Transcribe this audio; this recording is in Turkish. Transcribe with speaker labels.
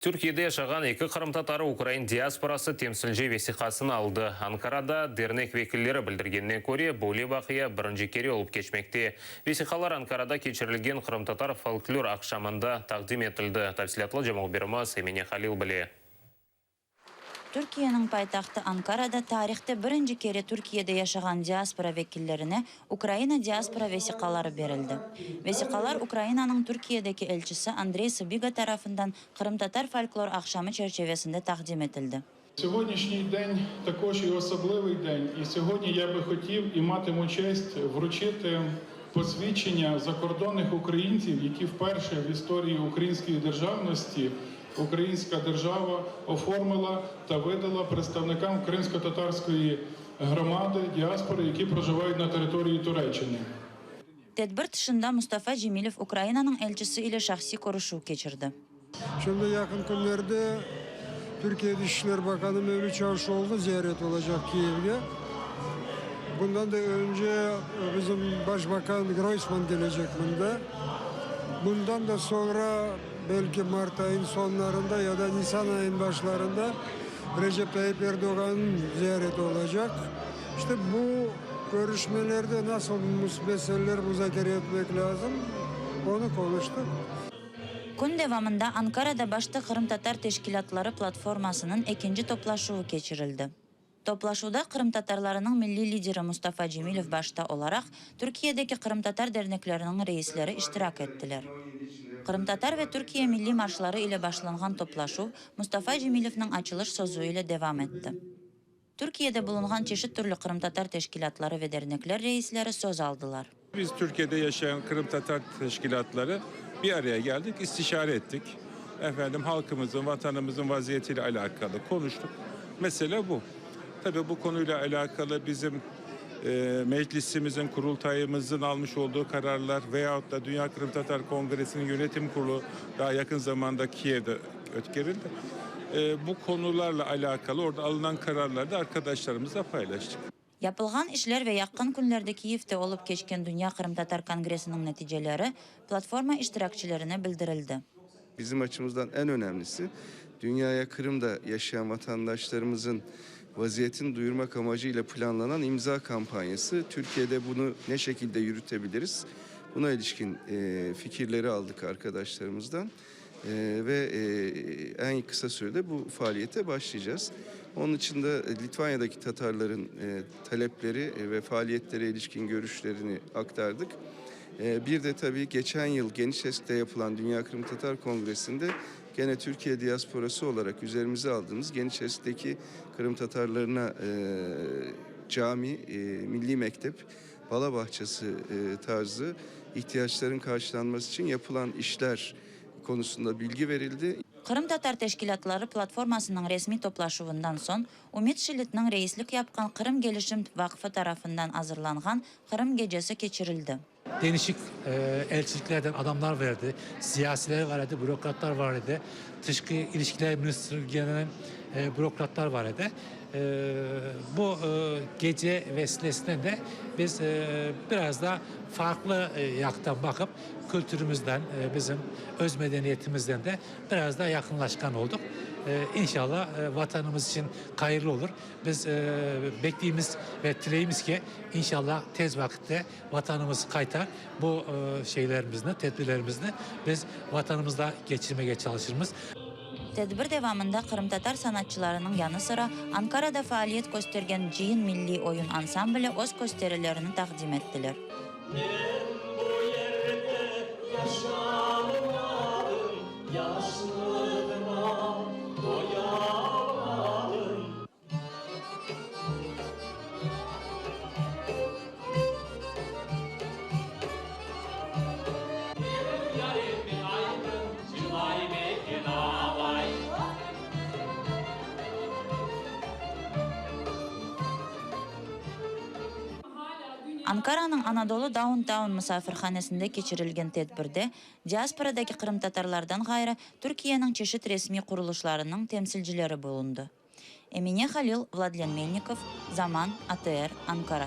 Speaker 1: Türkiye'de yaşagan iki Kırım Tatары Ukrayn diasporасы temsilci весиқасын aldı. Ankara'da dernek vekilleri bildirgенне көре Боли бақия бірінші кері olup geçmekte. Весиқалар Ankara'da keçirilgen Kırım Tatar folklor akşamında takdim etildi. Tafsilatlı Cemal Birmaz, Emine Halil bile.
Speaker 2: Türkiye'nin paytaxtı Ankara'da tarihte birinci kere Türkiye'de yaşayan diaspora vekillerine Ukrayna diaspora vesiqaları verildi. Vesiqalar Ukrayna'nın Türkiye'deki elçisi Andrey Sybiga tarafından Kırım Tatar folklor akşamı çerçevesinde takdim edildi.
Speaker 3: Сьогоднішній день також і особливий день. І сьогодні я би хотів і матиму честь вручити посвідчення закордонних українців, які вперше в історії української державності українська держава оформила та видала представникам кримсько-татарської громади, діаспори, які проживають на території Туреччини.
Speaker 2: Tedbir dışında Mustafa Cemilov Ukrayna'nın elçisi ile şahsi görüşü geçirdi.
Speaker 4: Şimdi yakın günlerde Türkiye Dışişleri Bakanı Mevlüt Çavuşoğlu ziyaret olacak Kiev'de. Bundan da önce bizim Başbakan Groysman gelecek bunda. Bundan da sonra belki Mart ayın sonlarında ya da Nisan ayın başlarında Recep Tayyip Erdoğan'ın ziyareti olacak. İşte bu görüşmelerde nasıl meseleler müzakere etmek lazım onu konuştuk.
Speaker 2: Gün devamında Ankara'da başta Kırım Tatar Teşkilatları Platforması'nın ikinci toplaşığı geçirildi. Toplaşıda Kırım Tatarlarının milli lideri Mustafa Cemilov başta olarak Türkiye'deki Kırım Tatar derneklerinin reisleri iştirak ettiler. Kırım Tatar ve Türkiye milli marşları ile başlanan toplaşu Mustafa Cemilov'un açılış sözü ile devam etti. Türkiye'de bulunan çeşit türlü Kırım Tatar teşkilatları ve dernekler reisleri söz aldılar.
Speaker 5: Biz Türkiye'de yaşayan Kırım Tatar teşkilatları bir araya geldik, istişare ettik. Halkımızın, vatanımızın vaziyetiyle alakalı konuştuk. Mesele bu. Tabii bu konuyla alakalı bizim meclisimizin, kurultayımızın almış olduğu kararlar veyahut da Dünya Kırım Tatar Kongresi'nin yönetim kurulu daha yakın zamanda Kiev'de ötkerildi. Bu konularla alakalı orada alınan kararları da arkadaşlarımızla paylaştık.
Speaker 2: Yapılgan işler ve yakın günlerde Kiev'de olup geçken Dünya Kırım Tatar Kongresi'nin neticeleri platforma iştirakçılarına bildirildi.
Speaker 6: Bizim açımızdan en önemlisi dünyaya Kırım'da yaşayan vatandaşlarımızın vaziyetini duyurmak amacıyla planlanan imza kampanyası. Türkiye'de bunu ne şekilde yürütebiliriz? Buna ilişkin fikirleri aldık arkadaşlarımızdan ve en kısa sürede bu faaliyete başlayacağız. Onun için de Litvanya'daki Tatarların talepleri ve faaliyetlere ilişkin görüşlerini aktardık. Bir de tabii geçen yıl Genişeski'de yapılan Dünya Kırım Tatar Kongresi'nde gene Türkiye diasporası olarak üzerimize aldığımız Genişeski'deki Kırım Tatarlarına cami, milli mektep, bala bahçesi tarzı ihtiyaçların karşılanması için yapılan işler konusunda bilgi verildi.
Speaker 2: Kırım Tatar Teşkilatları Platforması'nın resmi toplaşıvından son, Umit Şilit'nin reislik yapkan Kırım Gelişim Vakfı tarafından hazırlanan Kırım Gecesi geçirildi.
Speaker 7: Değişik elçiliklerden adamlar vardı, siyasiler vardı, bürokratlar vardı, dışkı ilişkiler ministerliğinden bürokratlar vardı. Bu gece vesilesinden de biz biraz da farklı yaktan bakıp kültürümüzden, bizim öz medeniyetimizden de biraz daha yakınlaşkan olduk. İnşallah vatanımız için hayırlı olur. Biz beklediğimiz ve dileğimiz ki inşallah tez vakitte vatanımız kaytar. Bu şeylerimizle, tedbirlerimizle biz vatanımızda geçirmeye çalışırız.
Speaker 2: Tedbir devamında Kırım Tatar sanatçılarının yanı sıra Ankara'da faaliyet göstergen Cihin Milli Oyun Ansamblı öz gösterilerini takdim ettiler. Ankara'nın Anadolu Downtown misafirhanesinde geçirilgen tedbirde diasporadaki Kırım Tatarlardan gayrı Türkiye'nin çeşit resmi kuruluşlarının temsilcileri bulundu. Emine Halil, Vladlen Melnikov, Zaman, ATR, Ankara.